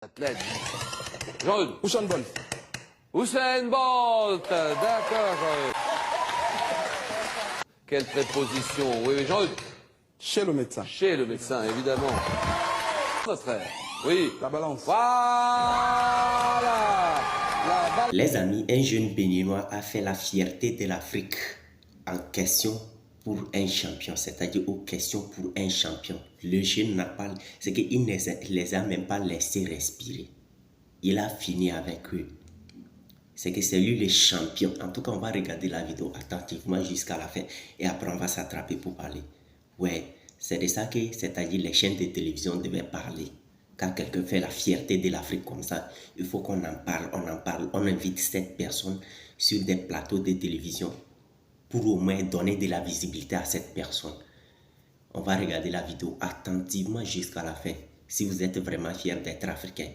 Athlète. Jean-Eudes. Usain Bolt. Usain Bolt. D'accord, Jean-Eudes. Quelle préposition? Oui, Jean-Eudes. Chez le médecin. Chez le médecin, évidemment. Notre frère. Oui. La balance. Voilà. Les amis, un jeune béninois a fait la fierté de l'Afrique en question pour un champion, c'est-à-dire aux questions pour un champion. Le jeune n'a pas, c'est qu'il ne les a même pas laissés respirer. Il a fini avec eux. C'est que c'est lui le champion. En tout cas, on va regarder la vidéo attentivement jusqu'à la fin et après on va s'attraper pour parler. Ouais, c'est de ça que, c'est-à-dire les chaînes de télévision devaient parler. Quand quelqu'un fait la fierté de l'Afrique comme ça, il faut qu'on en parle, on invite cette personne sur des plateaux de télévision pour au moins donner de la visibilité à cette personne. On va regarder la vidéo attentivement jusqu'à la fin. Si vous êtes vraiment fier d'être africain,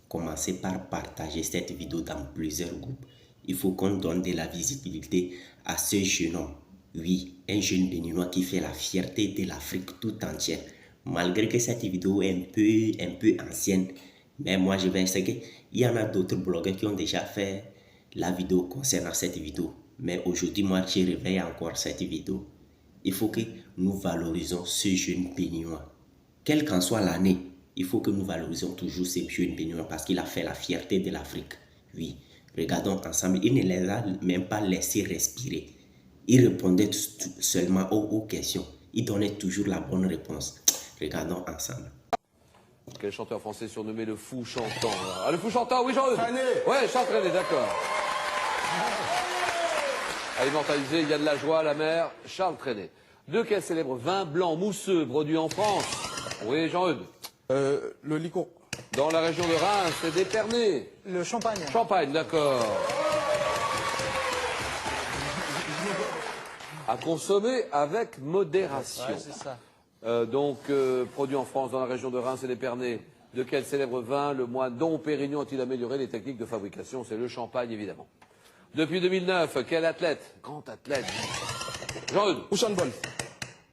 commencez par partager cette vidéo dans plusieurs groupes. Il faut qu'on donne de la visibilité à ce jeune homme. Oui, un jeune béninois qui fait la fierté de l'Afrique tout entière. Malgré que cette vidéo est un peu ancienne, mais moi je vais essayer qu'il y en a d'autres blogueurs qui ont déjà fait la vidéo concernant cette vidéo. Mais aujourd'hui, moi je réveille encore cette vidéo. Il faut que nous valorisons ce jeune béninois. Quelle qu'en soit l'année, il faut que nous valorisons toujours ce jeune béninois parce qu'il a fait la fierté de l'Afrique. Oui, regardons ensemble, il ne les a même pas laissés respirer. Il répondait seulement aux questions. Il donnait toujours la bonne réponse. Regardons ensemble. Quel chanteur français surnommé le fou chantant? Ah, le fou chantant, oui, Jean-Eudes. Ouais, Charles Trenet, d'accord. À immortaliser, il y a de la joie, la mer, Charles Trenet. De quel célèbre vin blanc mousseux produit en France? Oui, Jean-Eudes. Le licor. Dans la région de Reims, c'est d'Épernay. Le champagne. Champagne, d'accord. À consommer avec modération. Ouais, c'est ça. Produit en France, dans la région de Reims et d'Épernay. De quel célèbre vin le moine Dom Pérignon a-t-il amélioré les techniques de fabrication? C'est le champagne, évidemment. Depuis 2009, quel athlète? Grand athlète. Jean-Eudes. Usain Bolt.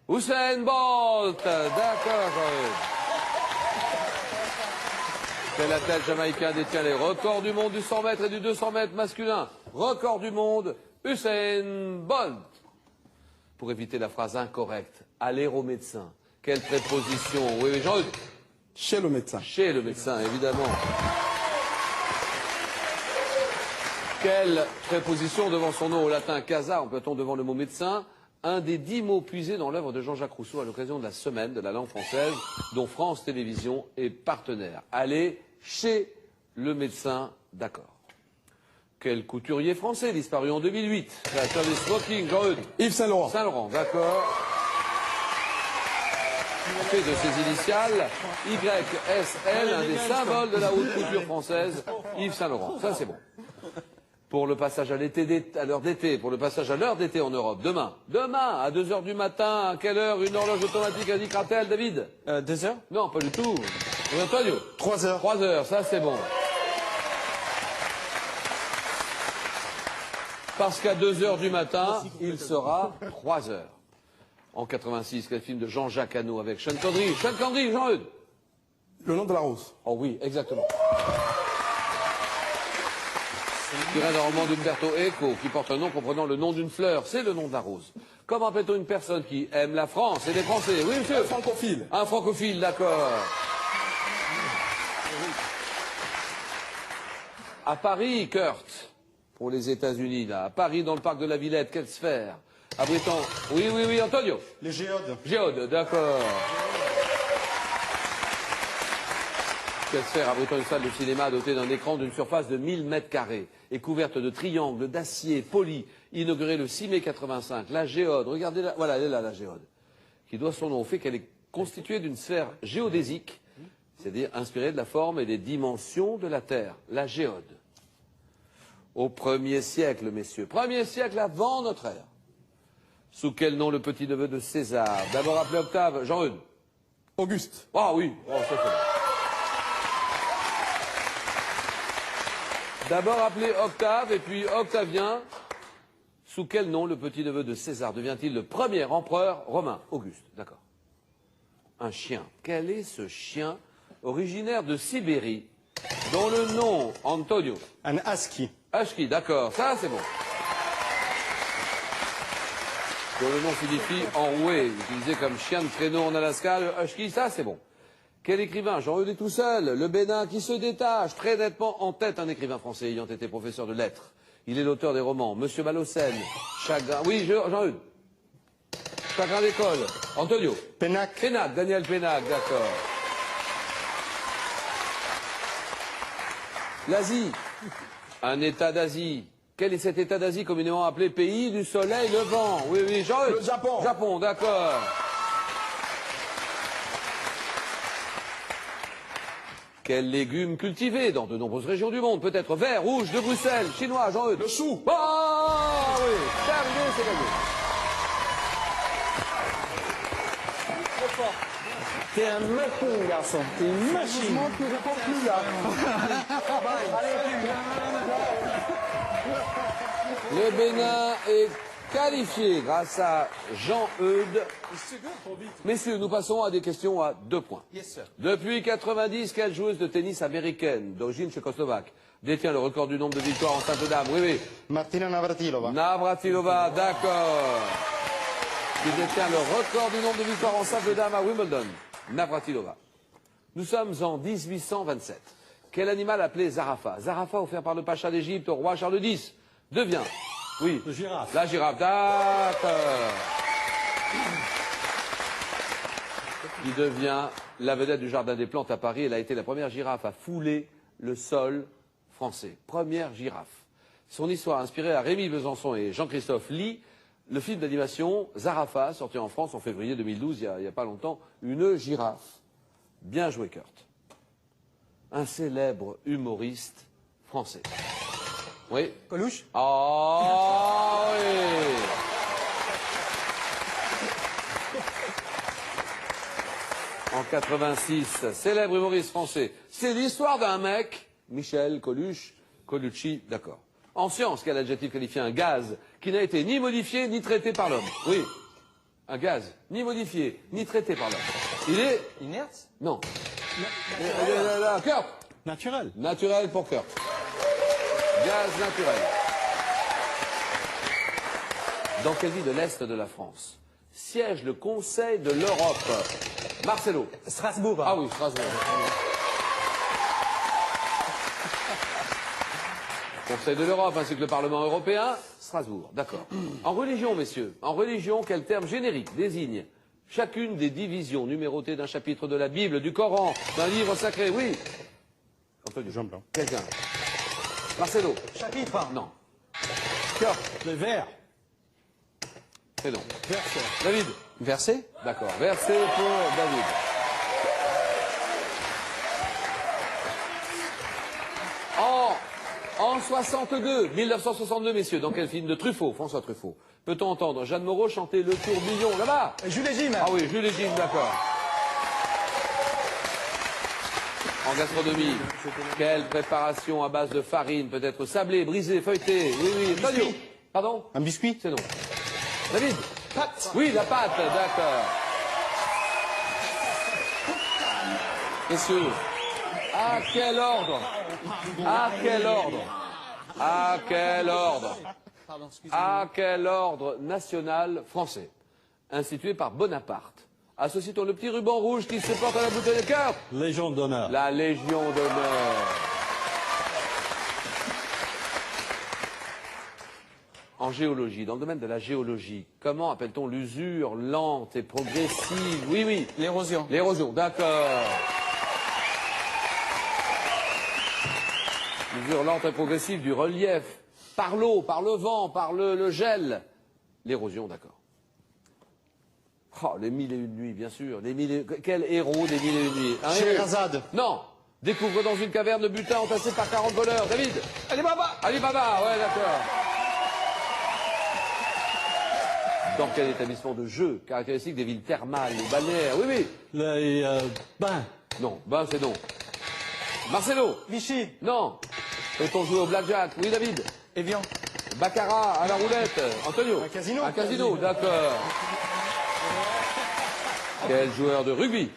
Usain Bolt. D'accord, Jean-Eudes. Quel athlète jamaïcain détient les records du monde du 100 mètres et du 200 mètres masculin? Record du monde, Usain Bolt. Pour éviter la phrase incorrecte, aller au médecin. Quelle préposition? Oui, Jean-Eudes. Chez le médecin. Chez le médecin, évidemment. Quelle préposition devant son nom au latin casa, emploie-t-on devant le mot médecin? Un des 10 mots puisés dans l'œuvre de Jean-Jacques Rousseau à l'occasion de la semaine de la langue française, dont France Télévisions est partenaire. Aller chez le médecin, d'accord. Quel couturier français disparu en 2008? Créateur des smoking, Jean-Eudes. Yves Saint Laurent. Saint-Laurent, d'accord. Fait de ses initiales, YSL, un des symboles de la haute couture française, Yves Saint-Laurent. Ça, c'est bon. Pour le passage à l'été, à l'heure d'été, pour le passage à l'heure d'été en Europe, demain, à 2 h du matin, à quelle heure une horloge automatique indiquera-t-elle, David? 2 heures? Non, pas du tout. Et Antonio? 3 heures. 3 heures, ça c'est bon. Parce qu'à 2 h du matin, il sera 3 heures. En 86, quel film de Jean-Jacques Hano avec Sean Connery? Sean Connery, Jean-Eudes. Le nom de la rose. Oh oui, exactement. Tiré d'un roman d'Umberto Eco, qui porte un nom comprenant le nom d'une fleur, c'est le nom de la rose. Comment appelle-t-on une personne qui aime la France et les Français? Oui, monsieur. Un francophile. Un francophile, d'accord. À Paris, Kurt, pour les États-Unis, là. À Paris, dans le parc de la Villette, quelle sphère abritant... Oui, Antonio. Les géodes. Géode, d'accord. Quelle sphère abritant une salle de cinéma dotée d'un écran d'une surface de 1000 mètres carrés et couverte de triangles d'acier poli, inaugurée le 6 mai 85. La géode, regardez là, voilà, elle est là, la géode, qui doit son nom au fait qu'elle est constituée d'une sphère géodésique, c'est-à-dire inspirée de la forme et des dimensions de la Terre, la géode. Au 1er siècle, messieurs, 1er siècle avant notre ère. Sous quel nom le petit-neveu de César? D'abord appelé Octave, Jean-Eudes. Auguste. Ah oui, oh, ça c'est bon. D'abord appelé Octave et puis Octavien. Sous quel nom le petit-neveu de César devient-il le premier empereur romain? Auguste, d'accord. Un chien. Quel est ce chien originaire de Sibérie dont le nom, Antonio. Un husky. Husky, d'accord, ça c'est bon. Dont le nom signifie enroué, utilisé comme chien de traîneau en Alaska, le husky, ça c'est bon. Quel écrivain? Jean-Eudes est tout seul, le Bénin qui se détache, très nettement en tête, un écrivain français ayant été professeur de lettres. Il est l'auteur des romans Monsieur Malocène, Chagrin... Oui, Jean-Eudes. Chagrin d'école. Antonio. Pénac. Pénac, Daniel Pénac, d'accord. L'Asie. Un État d'Asie. Quel est cet État d'Asie communément appelé pays du soleil levant? Oui, oui, Jean-Eudes. Le Japon. Japon, d'accord. Quel légume cultivé dans de nombreuses régions du monde? Peut-être vert, rouge, de Bruxelles, chinois, Jean-Eudes. Le chou. Oh oui, terminé, c'est gagné. T'es un machine, garçon. T'es une machine. Tu réponds plus là. Le Bénin est qualifié grâce à Jean-Eudes. Messieurs, nous passons à des questions à 2 points. Depuis 90, quelle joueuse de tennis américaine, d'origine tchécoslovaque, détient le record du nombre de victoires en simple dame? Oui, oui. Martina Navratilova. Navratilova, d'accord. Qui détient le record du nombre de victoires en simple dame à Wimbledon. Navratilova. Nous sommes en 1827. Quel animal appelé Zarafa? Zarafa, offert par le pacha d'Égypte au roi Charles X, devient... Oui. Le girafe. La girafe, d'accord. Qui devient la vedette du Jardin des Plantes à Paris. Elle a été la première girafe à fouler le sol français. Première girafe. Son histoire inspirée à Rémi Besançon et Jean-Christophe Lee. Le film d'animation Zarafa, sorti en France en février 2012, il n'y a pas longtemps. Une girafe. Bien joué, Kurt. Un célèbre humoriste français. Oui. Coluche. Ah oui. En 86, célèbre humoriste français. C'est l'histoire d'un mec, Michel Coluche, Colucci, d'accord. En science, quel adjectif qualifie un gaz qui n'a été ni modifié ni traité par l'homme? Oui. Un gaz, ni modifié, ni traité par l'homme. Il est... Inerte. Non. Kurt. Naturel. Naturel pour Kurt. Gaz naturel. Dans quelle ville de l'Est de la France siège le Conseil de l'Europe? Marcelo. Strasbourg. Ah oui, Strasbourg. Conseil de l'Europe ainsi que le Parlement européen, Strasbourg. D'accord. En religion, messieurs, en religion, quel terme générique désigne chacune des divisions numérotées d'un chapitre de la Bible, du Coran, d'un livre sacré? Oui. Antonio. Jean Blanc. Quelqu'un. Marcelo. Chapitre. Non. Le vert. C'est non. Verset. David. Verset. D'accord. Verset pour David. En 1962, messieurs, dans quel film de Truffaut, François Truffaut, peut-on entendre Jeanne Moreau chanter Le Tourbillon, là-bas? Jules et Jim. Ah oui, Jules et Jim, d'accord. En gastronomie, quelle préparation à base de farine peut être sablée, brisée, feuilletée? Oui, oui. Antonio. Pardon? Un biscuit. C'est non. David? Pâte. Oui, la pâte, d'accord. Messieurs, à quel ordre? À quel ordre? À quel ordre? À quel ordre national français, institué par Bonaparte, associe-t-on le petit ruban rouge qui se porte à la bouteille de cœur? Légion d'honneur. La Légion d'honneur. En géologie, dans le domaine de la géologie, comment appelle-t-on l'usure lente et progressive? Oui, oui. L'érosion. L'érosion, d'accord. L'usure lente et progressive du relief, par l'eau, par le vent, par le gel. L'érosion, d'accord. Oh, les 1001 nuits, bien sûr. Quel héros des 1001 nuits? Un héros. Scheherazade. Non. Découvre dans une caverne de butin entassé par 40 voleurs. David. Ali Baba. Ali Baba, ouais, d'accord. Dans quel établissement de jeu caractéristique des villes thermales, les balnéaires? Oui, oui. Les bains. Non, ben c'est non. Marcelo. Vichy. Non. Peut-on jouer au blackjack? Oui, David. Evian. Baccarat, à la roulette. Antonio. Un casino. Un casino, d'accord. Quel joueur de rugby?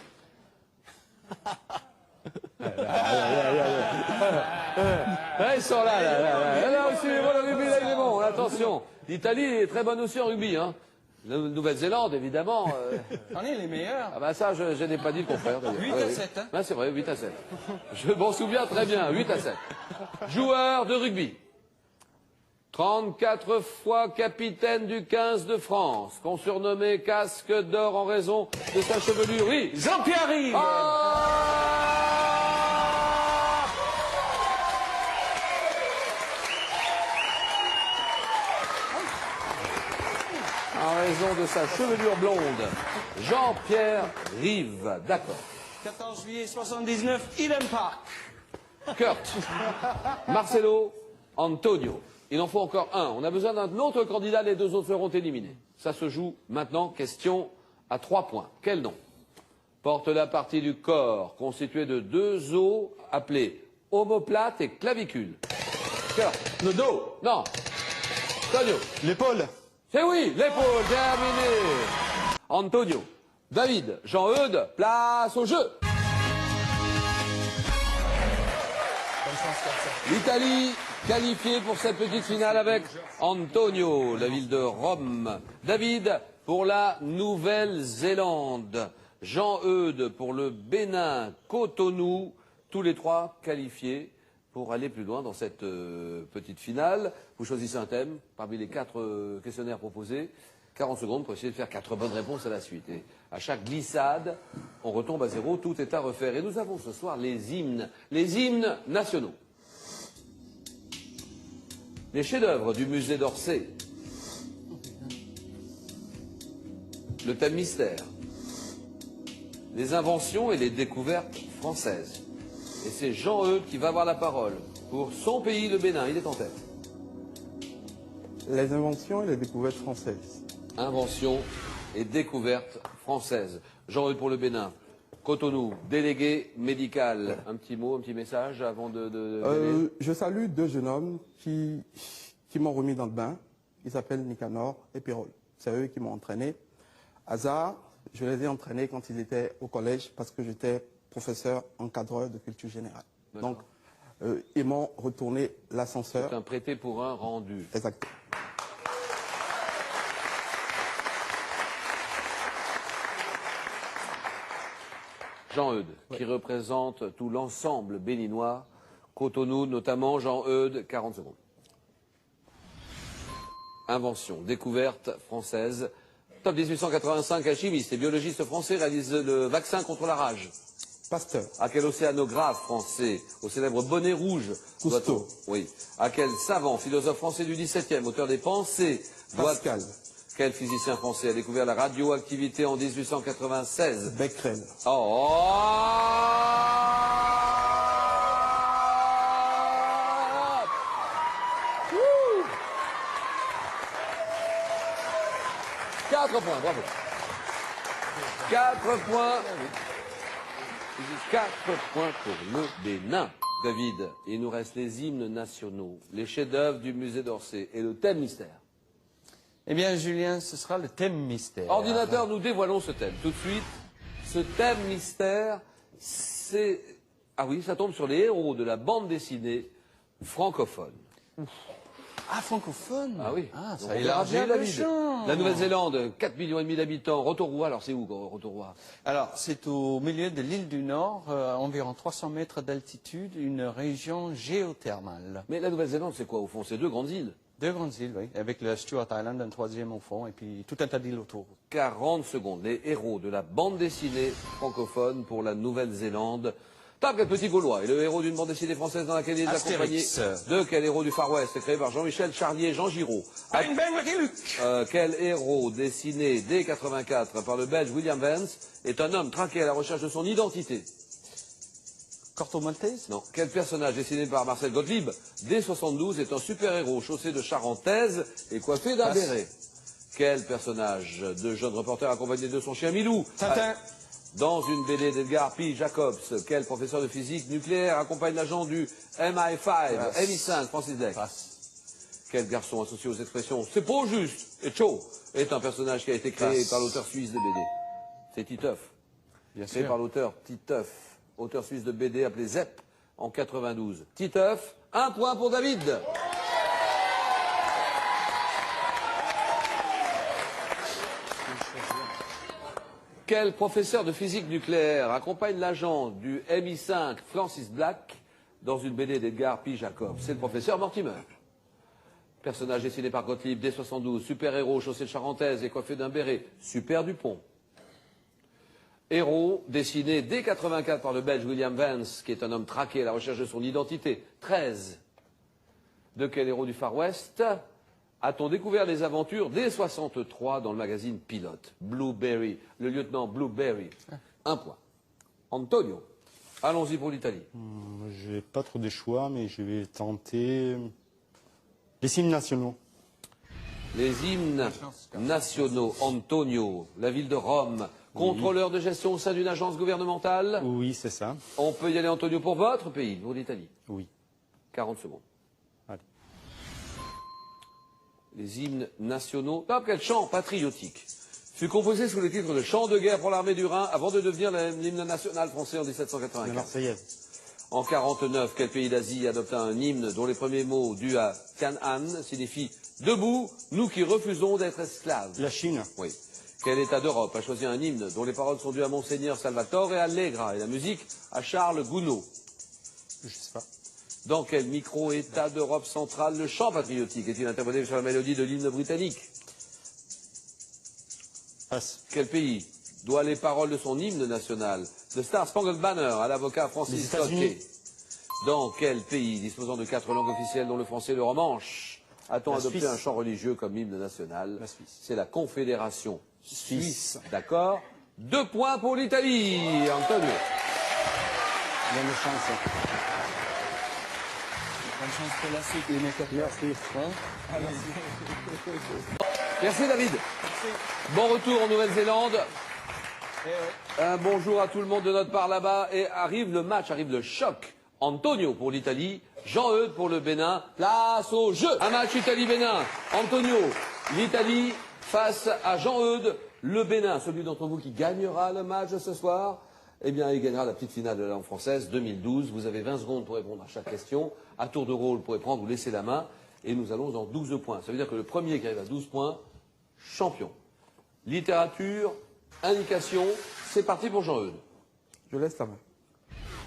Ils sont là. Là aussi, bon, le rugby, là, il est bon. Attention. L'Italie est très bonne aussi en rugby, hein. La Nouvelle-Zélande, évidemment. On est les meilleurs. Ah bah ça, je n'ai pas dit le contraire. 8 à 7, hein. Ah, c'est vrai, 8 à 7. Je m'en souviens très bien, 8 à 7. Joueur de rugby. 34 fois capitaine du 15 de France, qu'on surnommait casque d'or en raison de sa chevelure. Oui. Jean-Pierre Rive. En raison de sa chevelure blonde. Jean-Pierre Rive, d'accord. 14 juillet 79, Eden Park. Kurt. Marcelo Antonio. Il en faut encore un. On a besoin d'un autre candidat, les deux autres seront éliminés. Ça se joue maintenant, question à 3 points. Quel nom porte la partie du corps constituée de 2 os appelés omoplate et clavicule? Kurt. Le dos. Non. Antonio. L'épaule. C'est oui, l'épaule, terminé. Antonio. David. Jean-Eudes, place au jeu. L'Italie qualifiée pour cette petite finale avec Antonio, la ville de Rome. David pour la Nouvelle-Zélande. Jean-Eudes pour le Bénin, Cotonou. Tous les 3 qualifiés pour aller plus loin dans cette petite finale. Vous choisissez un thème parmi les 4 questionnaires proposés. 40 secondes pour essayer de faire 4 bonnes réponses à la suite. Et à chaque glissade, on retombe à 0, tout est à refaire. Et nous avons ce soir les hymnes nationaux. Les chefs-d'œuvre du musée d'Orsay. Le thème mystère. Les inventions et les découvertes françaises. Et c'est Jean-Eudes qui va avoir la parole. Pour son pays, le Bénin, il est en tête. Les inventions et les découvertes françaises. Inventions et découvertes françaises. Jean-Eudes pour le Bénin. Cotonou, délégué médical. Un petit mot, un petit message avant de Je salue 2 jeunes hommes qui m'ont remis dans le bain. Ils s'appellent Nicanor et Pérol. C'est eux qui m'ont entraîné. Hasard, je les ai entraînés quand ils étaient au collège parce que j'étais professeur encadreur de culture générale. Donc, ils m'ont retourné l'ascenseur. C'est un prêté pour un rendu. Exact. Jean-Eudes, qui représente tout l'ensemble béninois, Cotonou notamment. Jean-Eudes, 40 secondes. Invention, découverte française. Top 1885, alchimiste et biologiste français réalise le vaccin contre la rage. Pasteur. À quel océanographe français, au célèbre bonnet rouge, Cousteau. Oui. À quel savant, philosophe français du XVIIe, auteur des Pensées, Pascal. Quel physicien français a découvert la radioactivité en 1896? Becquerel. Oh, 4 points, bravo. 4 points. 4 points pour le Bénin. David, il nous reste les hymnes nationaux, les chefs-d'œuvre du musée d'Orsay et le thème mystère. Eh bien, Julien, ce sera le thème mystère. Ordinateur, nous dévoilons ce thème. Tout de suite, ce thème mystère, c'est... Ah oui, ça tombe sur les héros de la bande dessinée francophone. Ah, francophone. Ah oui. Ah, Donc, ça on élargit verra bien, le David. champ. La Nouvelle-Zélande, 4,5 millions d'habitants. Rotorua, alors c'est où, Rotorua? Alors, c'est au milieu de l'île du Nord, environ 300 mètres d'altitude, une région géothermale. Mais la Nouvelle-Zélande, c'est quoi, au fond? C'est 2 grandes îles. 2 grandes îles, oui, avec le Stuart Island, un 3e au fond, et puis tout un tas d'îles autour. 40 secondes. Les héros de la bande dessinée francophone pour la Nouvelle-Zélande. Tape, quel petit Gaulois est le héros d'une bande dessinée française dans laquelle il est accompagné Astérix. de quel héros du Far West, créé par Jean-Michel Charlier, Jean Giraud. Bang, bang, Lucky Luke. Quel héros dessiné dès 84 par le Belge William Vance est un homme traqué à la recherche de son identité? Corto Maltese. Non. Quel personnage dessiné par Marcel Gottlieb dès 72 est un super-héros chaussé de charentaise et coiffé d'un Passe. béret? Quel personnage de jeune reporter accompagné de son chien Milou? Tintin. Dans une BD d'Edgar P. Jacobs, quel professeur de physique nucléaire accompagne l'agent du MI5, MI5, Francis Drake? Quel garçon associé aux expressions « c'est pas juste » et « chaud » est un personnage qui a été créé par l'auteur suisse de BD? C'est Titeuf. Bien Créé sûr. par l'auteur Titeuf, auteur suisse de BD appelé Zep, en 92. Titeuf, 1 point pour David. Quel professeur de physique nucléaire accompagne l'agent du MI5 Francis Black dans une BD d'Edgar P. Jacob? C'est le professeur Mortimer. Personnage dessiné par Gottlieb dès 72, super-héros, chaussé de charentaise et coiffé d'un béret, Super Dupont. Héros, dessiné dès 84 par le Belge William Vance, qui est un homme traqué à la recherche de son identité, 13. De quel héros du Far West a-t-on découvert les aventures dès 63 dans le magazine Pilote? Blueberry, le lieutenant Blueberry. 1 point. Antonio, allons-y pour l'Italie. Je n'ai pas trop de choix, mais je vais tenter les hymnes nationaux. Les hymnes nationaux. Antonio, la ville de Rome, contrôleur de gestion au sein d'une agence gouvernementale. Oui, c'est ça. On peut y aller, Antonio, pour votre pays, pour l'Italie. Oui. 40 secondes. Allez. Les hymnes nationaux. Ah, quel chant patriotique fut composé sous le titre de Chant de guerre pour l'armée du Rhin avant de devenir l'hymne national français en La 1784. Marseillaise. En 49, quel pays d'Asie adopta un hymne dont les premiers mots dus à Kan'an signifient « Debout, nous qui refusons d'être esclaves ». La Chine. Oui. Quel État d'Europe a choisi un hymne dont les paroles sont dues à Monseigneur Salvatore Allegra et la musique à Charles Gounod? Je sais pas. Dans quel micro-État d'Europe centrale le chant patriotique est-il interprété sur la mélodie de l'hymne britannique? Passe. Quel pays doit les paroles de son hymne national, The Star Spangled Banner, à l'avocat Les Francis États-Unis. Scott? Dans quel pays, disposant de 4 langues officielles dont le français et le romanche, a-t-on La adopté Suisse. un chant religieux comme hymne national? La Suisse. C'est la Confédération Suisse. suisse. D'accord. 2 points pour l'Italie, Antonio. Bonne chance. Bonne chance pour la suite, les mecs. Merci. Merci David. Bon retour en Nouvelle-Zélande. Un bonjour à tout le monde de notre part là-bas. Et arrive le match, arrive le choc. Antonio pour l'Italie, Jean-Eudes pour le Bénin. Place au jeu. Un match Italie-Bénin. Antonio, l'Italie face à Jean-Eudes, le Bénin. Celui d'entre vous qui gagnera le match ce soir, eh bien, il gagnera la petite finale de la langue française 2012. Vous avez 20 secondes pour répondre à chaque question. À tour de rôle, vous pourrez prendre ou laisser la main. Et nous allons en 12 points. Ça veut dire que le premier qui arrive à 12 points, champion. Littérature, indication, c'est parti pour Jean-Eudes. Je laisse la main.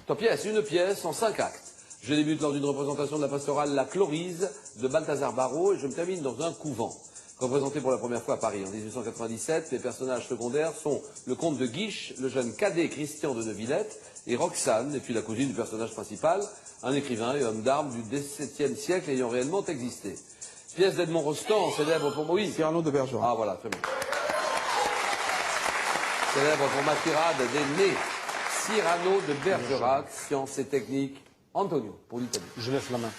Ta pièce, une pièce en 5 actes. Je débute lors d'une représentation de la pastorale La Chlorise de Balthazar Barrault et je me termine dans un couvent. Représenté pour la première fois à Paris en 1897, les personnages secondaires sont le comte de Guiche, le jeune cadet Christian de Neuvillette et Roxane, et puis la cousine du personnage principal, un écrivain et homme d'armes du XVIIe siècle ayant réellement existé. Pièce d'Edmond Rostand, célèbre pour... Oui. Cyrano de Bergerac. Ah voilà, très bien. Célèbre pour ma tirade des nés. Cyrano de Bergerac, sciences et techniques. Antonio, pour l'Italie. Je laisse la main.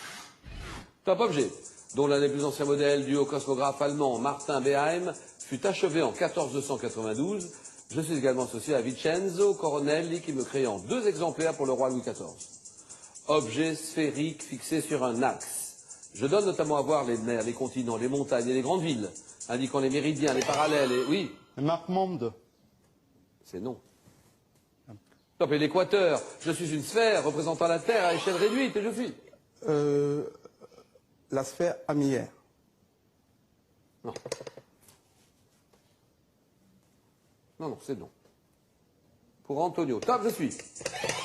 Top objet, dont l'un des plus anciens modèles dû au cosmographe allemand Martin Beheim, fut achevé en 1492. Je suis également associé à Vincenzo Coronelli qui me crée en 2 exemplaires pour le roi Louis XIV. Objet sphérique fixé sur un axe. Je donne notamment à voir les mers, les continents, les montagnes et les grandes villes, indiquant les méridiens, les parallèles et... Oui, Map monde. c'est non. Top, et l'équateur. Je suis une sphère représentant la Terre à échelle réduite et je suis... La sphère amière. Non. Non, non, c'est non. Pour Antonio. Top, je suis.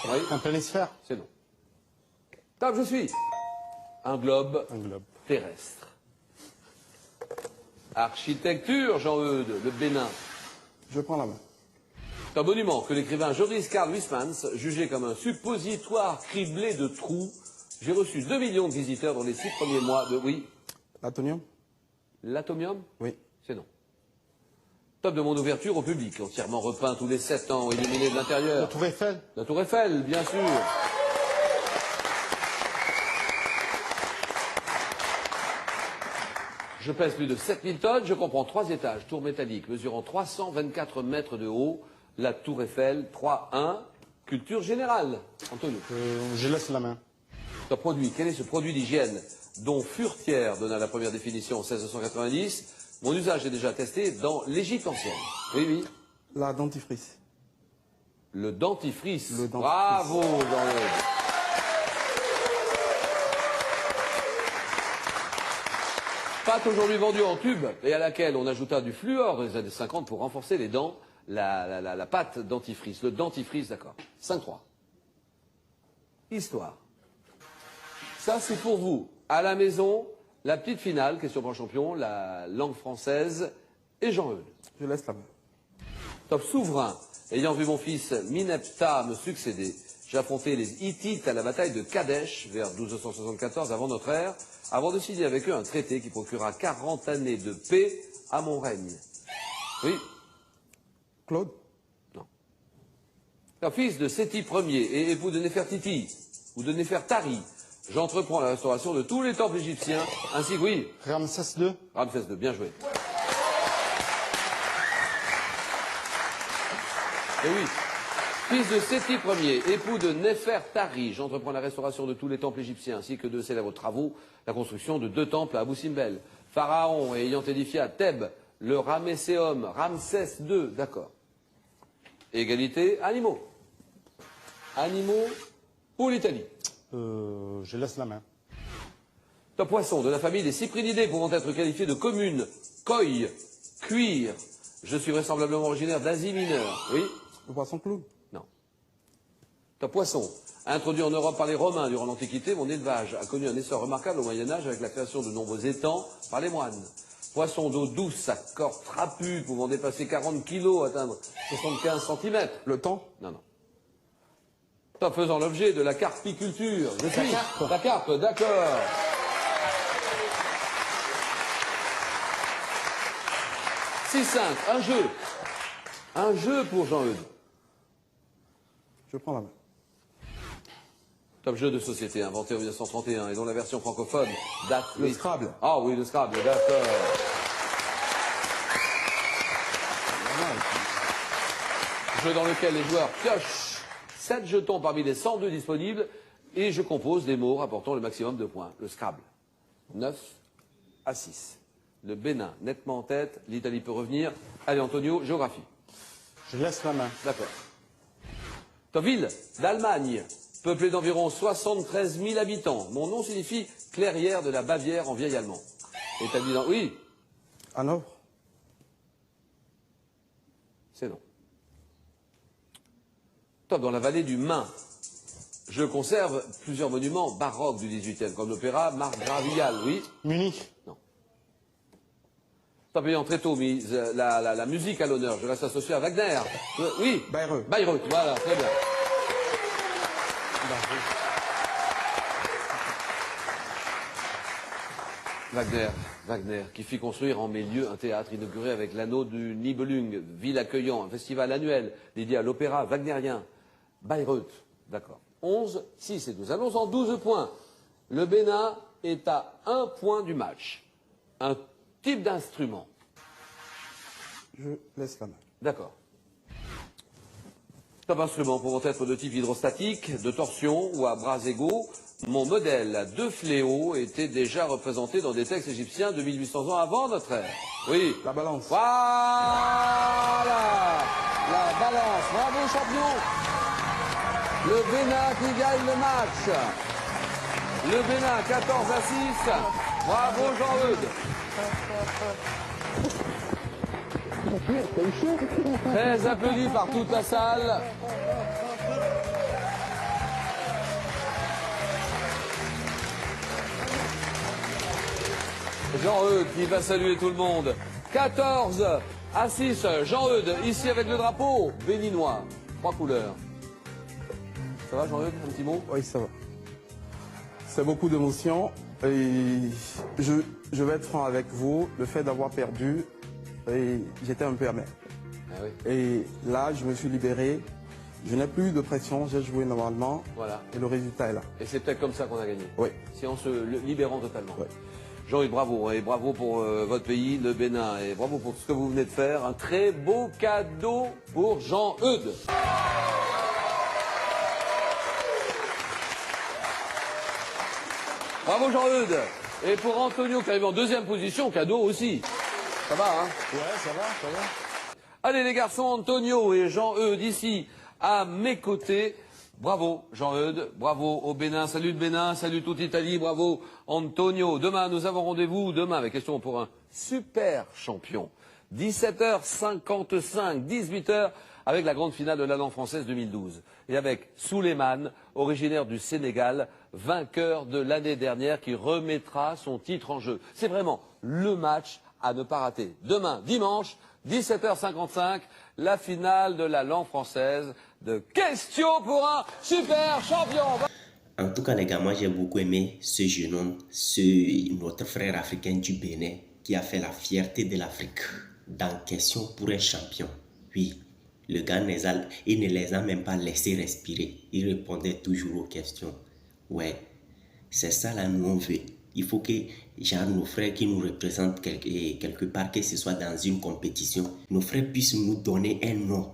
Oui, Un planisphère. c'est non. Top, je suis. Un globe Un globe. terrestre. Architecture, Jean-Eudes, le Bénin. Je prends la main. C'est un monument que l'écrivain Joris Karl Huysmans jugeait comme un suppositoire criblé de trous. J'ai reçu 2 millions de visiteurs dans les 6 premiers mois de... Oui, L'atomium? l'atomium, Oui. c'est non. Top de mon ouverture au public, entièrement repeint tous les 7 ans, illuminé de La l'intérieur. Tour Eiffel. La Tour Eiffel, bien sûr. Je pèse plus de 7000 tonnes, je comprends 3 étages, tour métallique, mesurant 324 mètres de haut, la Tour Eiffel, 3-1, culture générale. Antonio. Je laisse la main. Ce produit, quel est ce produit d'hygiène dont Furetière donna la première définition en 1690? Mon usage est déjà testé dans l'Égypte ancienne. Oui, oui. La dentifrice. Le dentifrice. Le dentifrice. Bravo, Jean-Eudes. Pâte aujourd'hui vendue en tube et à laquelle on ajouta du fluor dans les années 50 pour renforcer les dents, la pâte dentifrice, le dentifrice, d'accord. 5-3. Histoire. Ça, c'est pour vous. À la maison, la petite finale, question pour le champion, la langue française et Jean-Eudes. Je laisse la main. Top souverain. Ayant vu mon fils Minepta me succéder, j'ai affronté les Hittites à la bataille de Kadesh vers 1274 avant notre ère, avant de signer avec eux un traité qui procura 40 années de paix à mon règne. Oui. Claude? Un fils de Séti Ier et époux de Néfertiti ou de Néfertari, j'entreprends la restauration de tous les temples égyptiens, ainsi que, oui, Ramsès II. Ramsès II, bien joué. Et oui, fils de Séti Ier, époux de Néfertari, j'entreprends la restauration de tous les temples égyptiens, ainsi que de célèbres travaux, la construction de 2 temples à Abou Simbel. Pharaon ayant édifié à Thèbes le Ramesséum, Ramsès II, d'accord. Égalité, animaux. Animaux pour l'Italie. Je laisse la main. Top poisson de la famille des cyprinidés pouvant être qualifiés de communes, coille, cuir. Je suis vraisemblablement originaire d'Asie mineure. Oui? Le poisson clown? Non. Top poisson. Introduit en Europe par les Romains durant l'Antiquité, mon élevage a connu un essor remarquable au Moyen-Âge avec la création de nombreux étangs par les moines. Poisson d'eau douce à corps trapu pouvant dépasser 40 kilos, atteindre 75 cm. Le temps? Non, non. Top faisant l'objet de la carpiculture. Je suis. La carpe, d'accord. « 6-5, un jeu. Un jeu pour Jean-Eudes. Je prends la main. Top jeu de société inventé en 1931 et dont la version francophone date... Le Scrabble. Ah oui, le Scrabble, d'accord. Jeu dans lequel les joueurs piochent 7 jetons parmi les 102 disponibles et je compose des mots rapportant le maximum de points. Le Scrabble, 9 à 6. Le Bénin, nettement en tête. L'Italie peut revenir. Allez, Antonio, géographie. Je laisse la main. D'accord. Top ville d'Allemagne, peuplée d'environ 73 000 habitants. Mon nom signifie clairière de la Bavière en vieil allemand. Établi dans... Oui, Hanovre? c'est non. Top dans la vallée du Main. Je conserve plusieurs monuments baroques du XVIIIe, comme l'opéra Margravial, oui. Munich. Non. Top ayant très tôt mis la musique à l'honneur. Je reste associé à Wagner. Oui. Bayreuth. Bayreuth, voilà, très bien. Wagner, qui fit construire en mes lieux un théâtre inauguré avec l'anneau du Nibelung, ville accueillant un festival annuel dédié à l'opéra wagnérien. Bayreuth, d'accord. 11, 6 et 12. Allons en 12 points. Le Bénin est à 1 point du match. Un type d'instrument. Je laisse la main. D'accord. Top instrument pouvant être de type hydrostatique, de torsion ou à bras égaux. Mon modèle à 2 fléaux était déjà représenté dans des textes égyptiens de 1800 ans avant notre ère. Oui. La balance. Voilà. La balance. Bravo, champion. Le Bénin qui gagne le match. Le Bénin, 14 à 6. Bravo, Jean-Eudes. Très applaudi par toute la salle. Jean-Eudes qui va saluer tout le monde. 14 à 6. Jean-Eudes, ici avec le drapeau béninois. 3 couleurs. Ça va, Jean-Eudes, un petit mot? Oui, ça va. C'est beaucoup d'émotions et je vais être franc avec vous. Le fait d'avoir perdu, j'étais un peu amer. Ah oui. Et là, je me suis libéré. Je n'ai plus de pression, j'ai joué normalement. Voilà. Et le résultat est là. Et c'est peut-être comme ça qu'on a gagné. Oui. Si en se libérant totalement. Oui. Jean-Eudes, bravo. Et bravo pour votre pays, le Bénin. Et bravo pour ce que vous venez de faire. Un très beau cadeau pour Jean-Eudes. Bravo Jean-Eudes. Et pour Antonio qui arrive en 2e position, cadeau aussi. Ça va, hein? Ouais, ça va, ça va. Allez les garçons, Antonio et Jean-Eudes ici à mes côtés. Bravo Jean-Eudes, bravo au Bénin, salut le Bénin, salut toute l'Italie, bravo Antonio. Demain, nous avons rendez-vous, demain, avec question pour un super champion. 17h55, 18h, avec la grande finale de la langue française 2012. Et avec Souleymane, originaire du Sénégal, vainqueur de l'année dernière, qui remettra son titre en jeu. C'est vraiment le match à ne pas rater. Demain, dimanche, 17h55, la finale de la langue française de Question pour un super champion. En tout cas, les gars, moi j'ai beaucoup aimé ce jeune homme, notre frère africain du Bénin, qui a fait la fierté de l'Afrique dans Question pour un champion. Oui, le gars, il ne les a même pas laissés respirer. Il répondait toujours aux questions. Ouais, c'est ça là, nous on veut. Il faut que, genre, nos frères qui nous représentent quelque part, que ce soit dans une compétition, nos frères puissent nous donner un nom.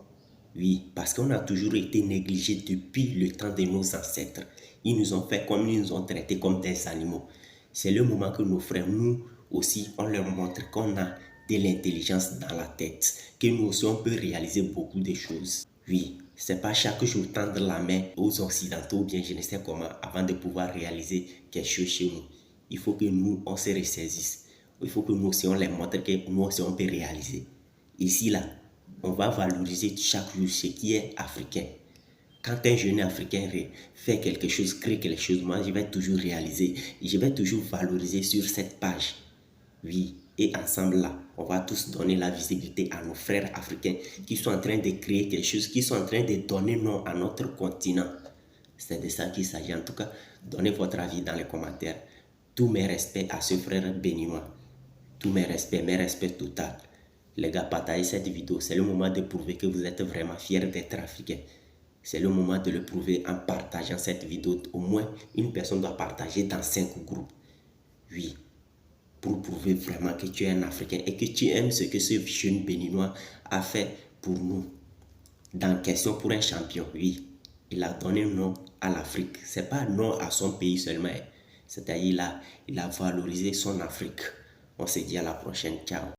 Oui, parce qu'on a toujours été négligés depuis le temps de nos ancêtres. Ils nous ont fait comme ils nous ont traités comme des animaux. C'est le moment que nos frères, nous aussi, on leur montre qu'on a de l'intelligence dans la tête, que nous aussi on peut réaliser beaucoup de choses. Oui, c'est pas chaque jour tendre la main aux Occidentaux ou bien je ne sais comment avant de pouvoir réaliser quelque chose chez nous. Il faut que nous, on se ressaisisse. Il faut que nous aussi, on les montre que nous aussi, on peut réaliser. Ici, là, on va valoriser chaque jour ce qui est africain. Quand un jeune africain fait quelque chose, crée quelque chose, moi, je vais toujours réaliser. Je vais toujours valoriser sur cette page. Oui, et ensemble, là, on va tous donner la visibilité à nos frères africains qui sont en train de créer quelque chose, qui sont en train de donner nom à notre continent. C'est de ça qu'il s'agit. En tout cas, donnez votre avis dans les commentaires. Tous mes respects à ce frère béninois. Tous mes respects total. Les gars, partagez cette vidéo. C'est le moment de prouver que vous êtes vraiment fiers d'être africain. C'est le moment de le prouver en partageant cette vidéo. Au moins, une personne doit partager dans 5 groupes. Oui. Pour prouver vraiment que tu es un Africain et que tu aimes ce que ce jeune béninois a fait pour nous. Dans Question pour un champion, oui. Il a donné nom à l'Afrique. Ce n'est pas nom à son pays seulement. C'est-à-dire il a valorisé son Afrique. On se dit à la prochaine. Ciao.